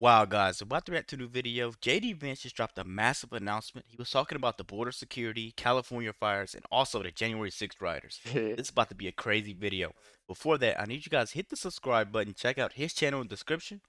Wow, guys, about to react to the video. JD Vance just dropped a massive announcement. He was talking about the border security, California fires, and also the January 6th rioters. This is about to be a crazy video. Before that, I need you guys to hit the subscribe button, check out his channel in the description.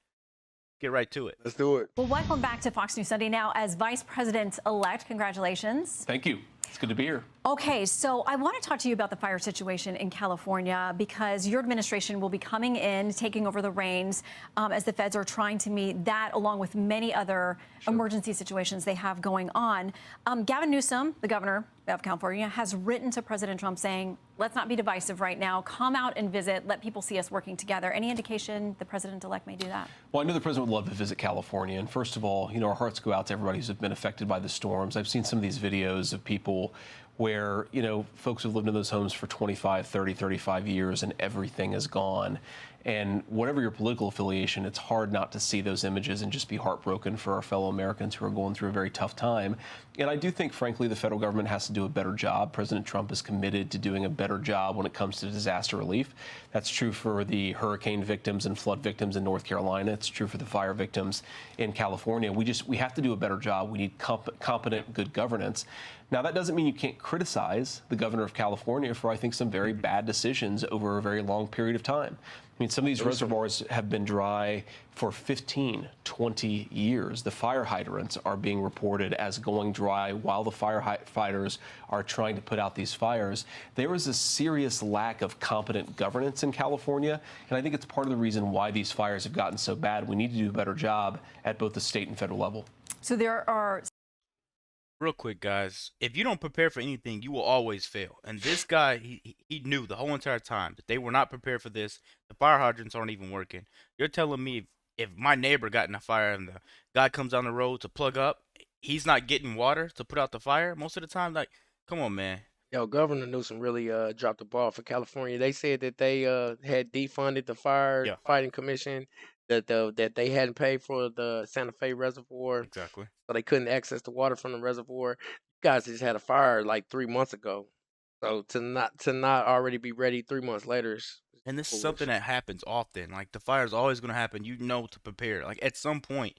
Get right to it. Let's do it. Well, welcome back to Fox News Sunday now as Vice President-elect. Congratulations. Thank you. It's good to be here. Okay, so I want to talk to you about the fire situation in California because your administration will be coming in, taking over the reins as the feds are trying to meet that along with many other emergency situations they have going on. Gavin Newsom, the governor of California, has written to President Trump saying, let's not be divisive right now. Come out and visit. Let people see us working together. Any indication the president-elect may do that? Well, I know the president would love to visit California. And first of all, our hearts go out to everybody who's been affected by the storms. I've seen some of these videos of people where, folks have lived in those homes for 25, 30, 35 years and everything is gone. And whatever your political affiliation, it's hard not to see those images and just be heartbroken for our fellow Americans who are going through a very tough time. And I do think, frankly, the federal government has to do a better job. President Trump is committed to doing a better job when it comes to disaster relief. That's true for the hurricane victims and flood victims in North Carolina. It's true for the fire victims in California. We have to do a better job. We need competent, good governance. Now, that doesn't mean you can't criticize the governor of California for, I think, some very bad decisions over a very long period of time. I mean, some of these reservoirs have been dry for 15, 20 years. The fire hydrants are being reported as going dry while the firefighters are trying to put out these fires. There is a serious lack of competent governance in California, and I think it's part of the reason why these fires have gotten so bad. We need to do a better job at both the state and federal level. So there are... Real quick, guys, if you don't prepare for anything, you will always fail. And this guy, he knew the whole entire time that they were not prepared for this. The fire hydrants aren't even working. You're telling me if my neighbor got in a fire and the guy comes down the road to plug up, he's not getting water to put out the fire most of the time? Like, come on, man. Yo, Governor Newsom really dropped the ball for California. They said that they had defunded the fire fighting commission, that they hadn't paid for the Santa Fe reservoir, Exactly. so they couldn't access the water from the reservoir. You guys just had a fire like 3 months ago, so to not already be ready 3 months later is And this is foolish. something that happens often. Like, the fire is always going to happen. You know to prepare. Like, at some point,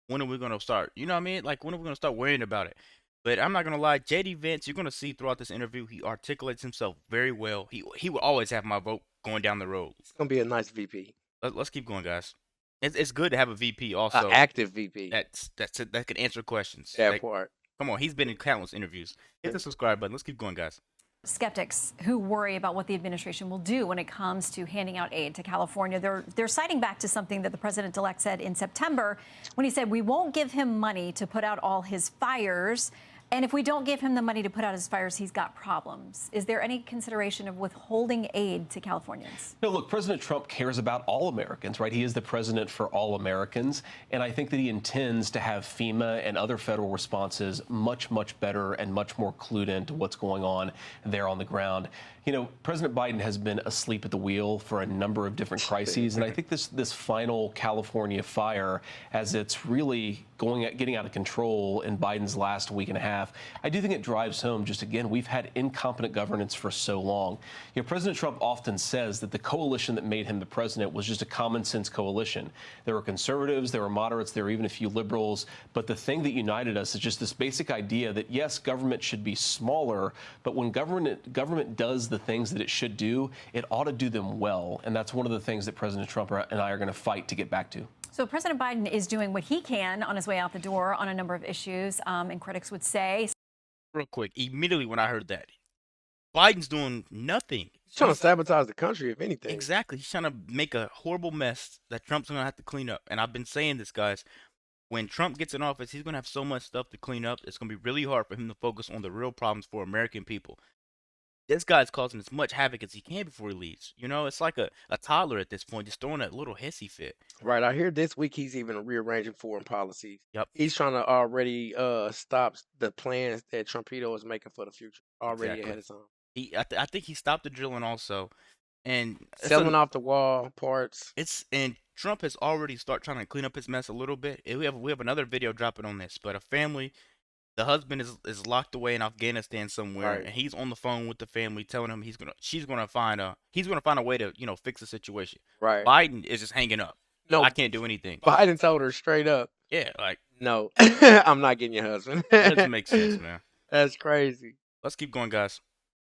when are we going to start? You know what I mean? Like, when are we going to start worrying about it? But I'm not going to lie. JD Vance, you're going to see throughout this interview, he articulates himself very well. He will always have my vote going down the road. It's gonna be a nice VP, Let's keep going, guys. It's good to have a VP also. active VP. That can answer questions. That Like, part. come on, he's been in countless interviews. Hit the subscribe button. Let's keep going, guys. Skeptics who worry about what the administration will do when it comes to handing out aid to California. They're citing back to something that the president-elect said in September when he said we won't give him money to put out all his fires. And if we don't give him the money to put out his fires, he's got problems. Is there any consideration of withholding aid to Californians? No, look, President Trump cares about all Americans, right? He is the president for all Americans. And I think that he intends to have FEMA and other federal responses much, much better and much more clued into what's going on there on the ground. President Biden has been asleep at the wheel for a number of different crises. And I think this final California fire, as it's really getting out of control in Biden's last week and a half, I do think it drives home just, again, we've had incompetent governance for so long. President Trump often says that the coalition that made him the president was just a common sense coalition. There were conservatives, there were moderates, there were even a few liberals. But the thing that united us is just this basic idea that, yes, government should be smaller, but when government does the things that it should do, it ought to do them well. And that's one of the things that President Trump and I are going to fight to get back to. So President Biden is doing what he can on his way out the door on a number of issues, and critics would say. Real quick, immediately when I heard that, Biden's doing nothing. He's trying to sabotage the country, if anything. Exactly. He's trying to make a horrible mess that Trump's going to have to clean up. And I've been saying this, guys. When Trump gets in office, he's going to have so much stuff to clean up. It's going to be really hard for him to focus on the real problems for American people. This guy's causing as much havoc as he can before he leaves. It's like a toddler at this point, just throwing a little hissy fit. Right. I hear this week he's even rearranging foreign policies. Yep. He's trying to already stop the plans that Trumpito is making for the future already ahead of time. I think he stopped the drilling also, and selling off the wall parts. And Trump has already started trying to clean up his mess a little bit. We have another video dropping on this, but a family. The husband is locked away in Afghanistan somewhere, Right. and he's on the phone with the family, telling him he's gonna find a way to fix the situation. Right. Biden is just hanging up. No, I can't do anything. Biden told her straight up, Yeah, like no, I'm not getting your husband. that doesn't make sense, man. That's crazy. Let's keep going, guys.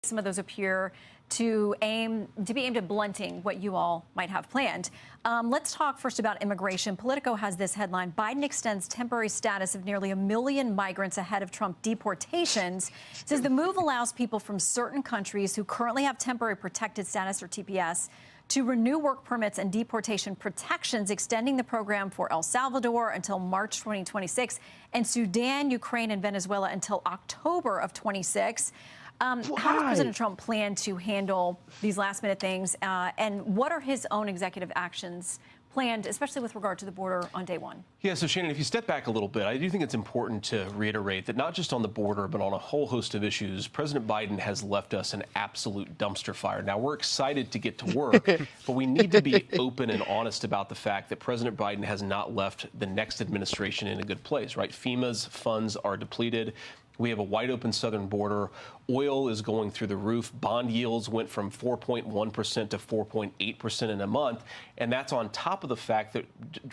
Some of those appear to be aimed at blunting what you all might have planned. Let's talk first about immigration. Politico has this headline: Biden extends temporary status of nearly 1 million migrants ahead of Trump deportations. It says the move allows people from certain countries who currently have temporary protected status, or TPS, to renew work permits and deportation protections, extending the program for El Salvador until March 2026 and Sudan, Ukraine, and Venezuela until October of 26. How does President Trump plan to handle these last-minute things, and what are his own executive actions planned, especially with regard to the border on day one? Yeah, so Shannon, if you step back a little bit, I do think it's important to reiterate that not just on the border, but on a whole host of issues, President Biden has left us an absolute dumpster fire. Now, we're excited to get to work, but we need to be open and honest about the fact that President Biden has not left the next administration in a good place, right? FEMA's funds are depleted. We have a wide open southern border. Oil is going through the roof. Bond yields went from 4.1% to 4.8% in a month. And that's on top of the fact that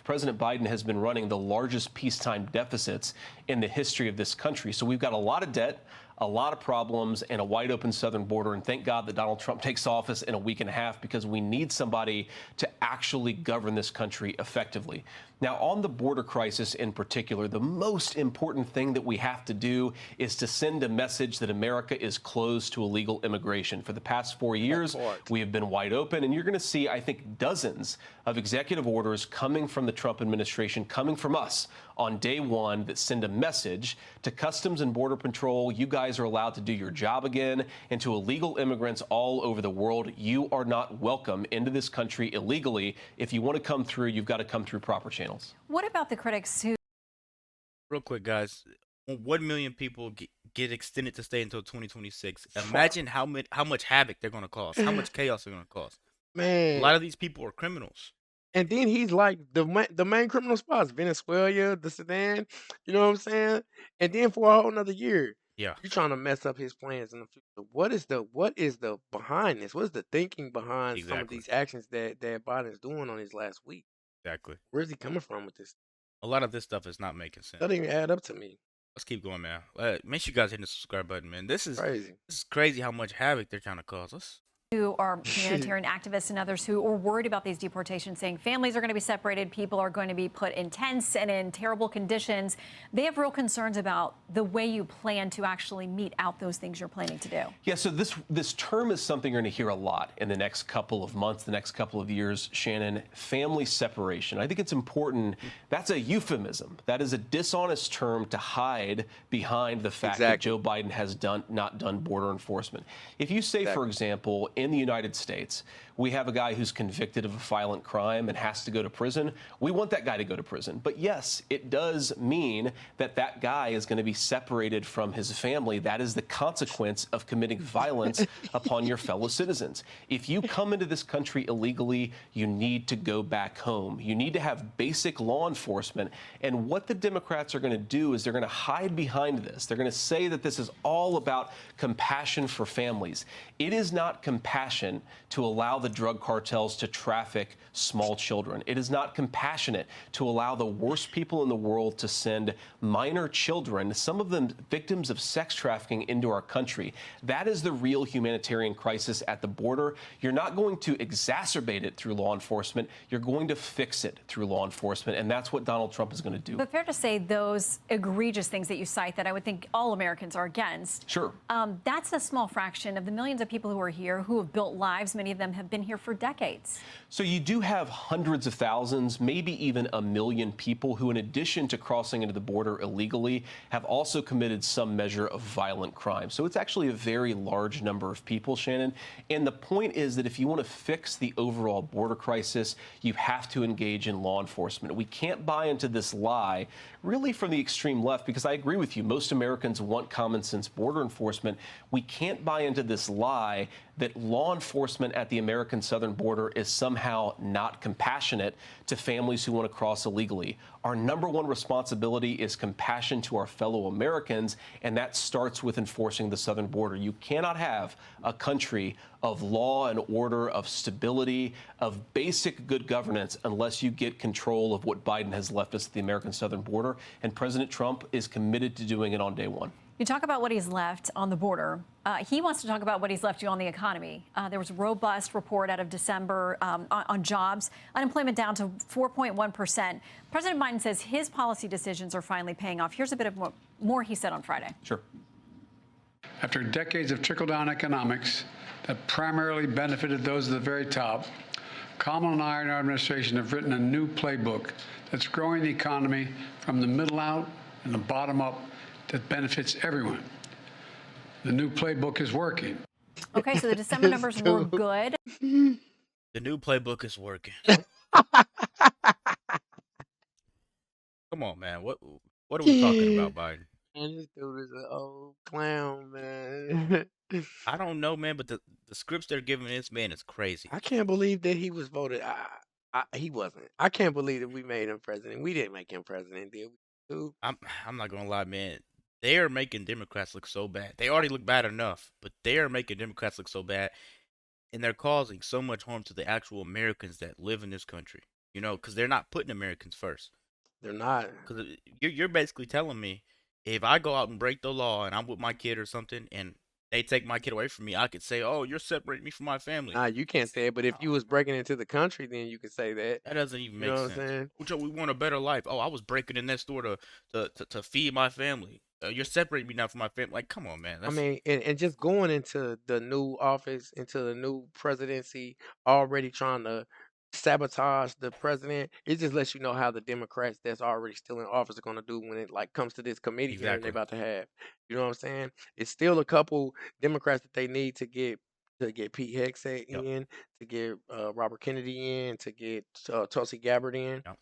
President Biden has been running the largest peacetime deficits in the history of this country. So we've got a lot of debt, a lot of problems, and a wide open southern border. And thank God that Donald Trump takes office in a week and a half, because we need somebody to actually govern this country effectively. Now, on the border crisis in particular, the most important thing that we have to do is to send a message that America is closed to illegal immigration. For the past 4 years, we have been wide open, and you're going to see, I think, dozens of executive orders coming from the Trump administration, coming from us on day one, that send a message to Customs and Border Patrol: you guys are allowed to do your job again, and to illegal immigrants all over the world: you are not welcome into this country illegally. If you want to come through, you've got to come through proper channels. What about the critics who... Real quick, guys. 1 million people get extended to stay until 2026. Imagine how much havoc they're going to cause, how much chaos they're going to cause. Man, A lot of these people are criminals. and then he's like the main criminal spots: Venezuela, the Sudan. You know what I'm saying? And then for a whole another year, Yeah, you're trying to mess up his plans in the future. What is the behind this? What is the thinking behind some of exactly. these actions that Biden's doing on his last week? Exactly. Where's he coming from with this? A lot of this stuff is not making sense. That doesn't even add up to me. Let's keep going, man. Make sure you guys hit the subscribe button, man. This is Crazy. how much havoc they're trying to cause us. who are humanitarian activists and others who are worried about these deportations, saying families are going to be separated, people are going to be put in tents and in terrible conditions. They have real concerns about the way you plan to actually mete out those things you're planning to do. Yeah, so this term is something you're going to hear a lot in the next couple of months, the next couple of years, Shannon: family separation. I think it's important. That's a euphemism. That is a dishonest term to hide behind the fact that Joe Biden has not done border enforcement. If you say, for example, in the United States, we have a guy who's convicted of a violent crime and has to go to prison, we want that guy to go to prison. But yes, it does mean that that guy is going to be separated from his family. That is the consequence of committing violence upon your fellow citizens. If you come into this country illegally, you need to go back home. You need to have basic law enforcement. And what the Democrats are going to do is they're going to hide behind this. They're going to say that this is all about compassion for families. It is not compassion to allow the drug cartels to traffic small children. It is not compassionate to allow the worst people in the world to send minor children, some of them victims of sex trafficking, into our country. That is the real humanitarian crisis at the border. You're not going to exacerbate it through law enforcement. You're going to fix it through law enforcement, and that's what Donald Trump is going to do. But fair to say those egregious things that you cite that I would think all Americans are against. Sure. That's a small fraction of the millions of people who are here, who have built lives. Many of them have been here for decades. So you do have hundreds of thousands, maybe even 1 million people who, in addition to crossing into the border illegally, have also committed some measure of violent crime. So it's actually a very large number of people, Shannon. And the point is that if you want to fix the overall border crisis, you have to engage in law enforcement. We can't buy into this lie, really, from the extreme left, because I agree with you. Most Americans want common sense border enforcement. We can't buy into this lie that law enforcement at the American southern border is somehow not compassionate to families who want to cross illegally. Our number one responsibility is compassion to our fellow Americans, and that starts with enforcing the southern border. You cannot have a country of law and order, of stability, of basic good governance unless you get control of what Biden has left us at the American southern border, and President Trump is committed to doing it on day one. You talk about what he's left on the border. He wants to talk about what he's left you on the economy. There was a robust report out of December on jobs. Unemployment down to 4.1%. President Biden says his policy decisions are finally paying off. Here's a bit of more he said on Friday. Sure. After decades of trickle-down economics that primarily benefited those at the very top, Kamala and I and our administration have written a new playbook that's growing the economy from the middle out and the bottom up that benefits everyone. The new playbook is working. Okay, so the December numbers were good. The new playbook is working. Come on, man. What are we talking about, Biden? And this dude is an old clown, man. I don't know, man, but the scripts they're giving this man is crazy. I can't believe that he was voted. He wasn't. I can't believe that we made him president. We didn't make him president, did we? Dude? I'm not gonna lie, man. They are making Democrats look so bad. They already look bad enough, but they are making Democrats look so bad, and they're causing so much harm to the actual Americans that live in this country. You know, because they're not putting Americans first. They're not. Because you're basically telling me if I go out and break the law and I'm with my kid or something, and they take my kid away from me, I could say, "Oh, you're separating me from my family." Nah, you can't say it. But if you was breaking into the country, then you could say that. That doesn't even make You know what I'm sense. saying? Which we want a better life. Oh, I was breaking in next door to feed my family. You're separating me now from my family. Like, come on, man. I mean, and just going into the new office, into the new presidency, already trying to sabotage the president, it just lets you know how the Democrats that's already still in office are going to do when it like comes to this committee hearing Exactly. they're about to have. You know what I'm saying? It's still a couple Democrats that they need to get Pete Hegseth Yep. in, to get Robert Kennedy in, to get Tulsi Gabbard in. Yep.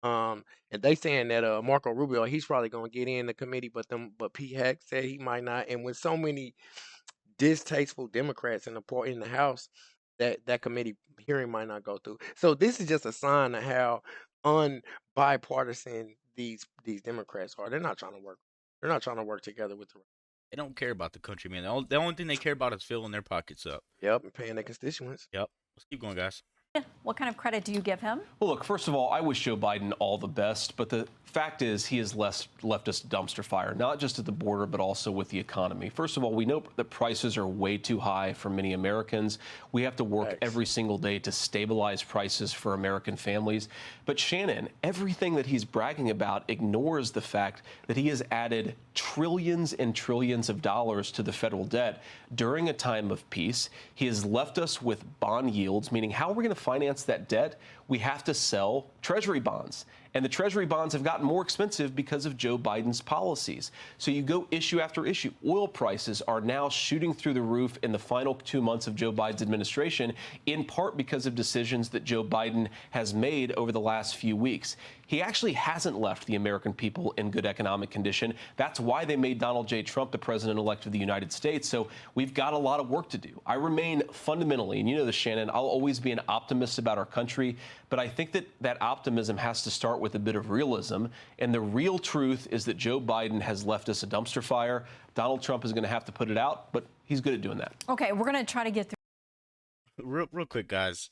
And they saying that Marco Rubio, he's probably gonna get in the committee, but Pete Hegseth said he might not. And with so many distasteful Democrats in the House, that committee hearing might not go through. So this is just a sign of how unbipartisan these Democrats are. They're not trying to work. They're not trying to work together with the. They don't care about the country, man. The only thing they care about is filling their pockets up. Yep, and paying their constituents. Yep. Let's keep going, guys. What kind of credit do you give him? Well, look, first of all, I wish Joe Biden all the best, but the fact is he has left us dumpster fire, not just at the border, but also with the economy. First of all, we know that prices are way too high for many Americans. We have to work every single day to stabilize prices for American families. But Shannon, everything that he's bragging about ignores the fact that he has added trillions and trillions of dollars to the federal debt during a time of peace. He has left us with bond yields, meaning how are we going to finance that debt? We have to sell Treasury bonds. And the Treasury bonds have gotten more expensive because of Joe Biden's policies. So you go issue after issue. Oil prices are now shooting through the roof in the final 2 months of Joe Biden's administration, in part because of decisions that Joe Biden has made over the last few weeks. He actually hasn't left the American people in good economic condition. That's why they made Donald J. Trump the president-elect of the United States. So we've got a lot of work to do. I remain fundamentally, and you know this, Shannon, I'll always be an optimist about our country, but I think that optimism has to start with a bit of realism. And the real truth is that Joe Biden has left us a dumpster fire. Donald Trump is going to have to put it out, but he's good at doing that. Okay, we're going to try to get through. Real quick, guys.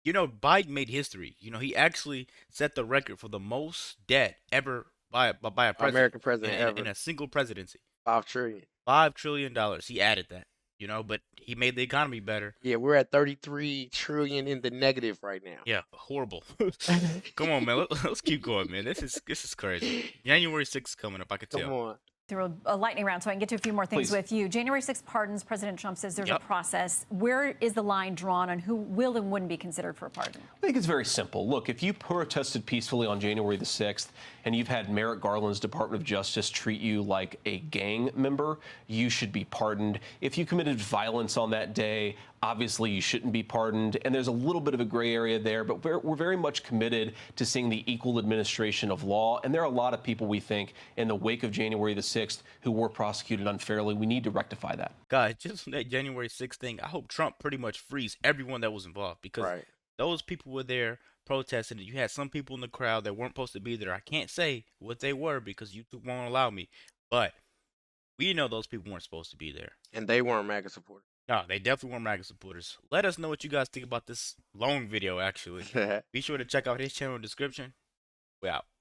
You know, Biden made history. You know, he actually set the record for the most debt ever by a president. American president ever. In a single presidency. $5 trillion. $5 trillion. He added that, you know, but he made the economy better. Yeah, we're at 33 trillion in the negative right now. Yeah, horrible. Come on, man. Let's keep going, man. This is crazy. January 6th is coming up, I could tell. Come on. Through a lightning round so I can get to a few more things Please. with you. January 6th pardons, President Trump says there's Yep. a process. Where is the line drawn on who will and wouldn't be considered for a pardon? I think it's very simple. Look, if you protested peacefully on January the 6th and you've had Merrick Garland's Department of Justice treat you like a gang member, you should be pardoned. If you committed violence on that day, obviously you shouldn't be pardoned. And there's a little bit of a gray area there, but we're very much committed to seeing the equal administration of law. And there are a lot of people, we think, in the wake of January the 6th who were prosecuted unfairly. We need to rectify that. Guys, just that January 6th thing, I hope Trump pretty much frees everyone that was involved, because Right. those people were there protesting. You had some people in the crowd that weren't supposed to be there. I can't say what they were because YouTube won't allow me, but we know those people weren't supposed to be there. And they weren't MAGA supporters. No, they definitely weren't MAGA supporters. Let us know what you guys think about this long video, actually. Be sure to check out his channel description. We out.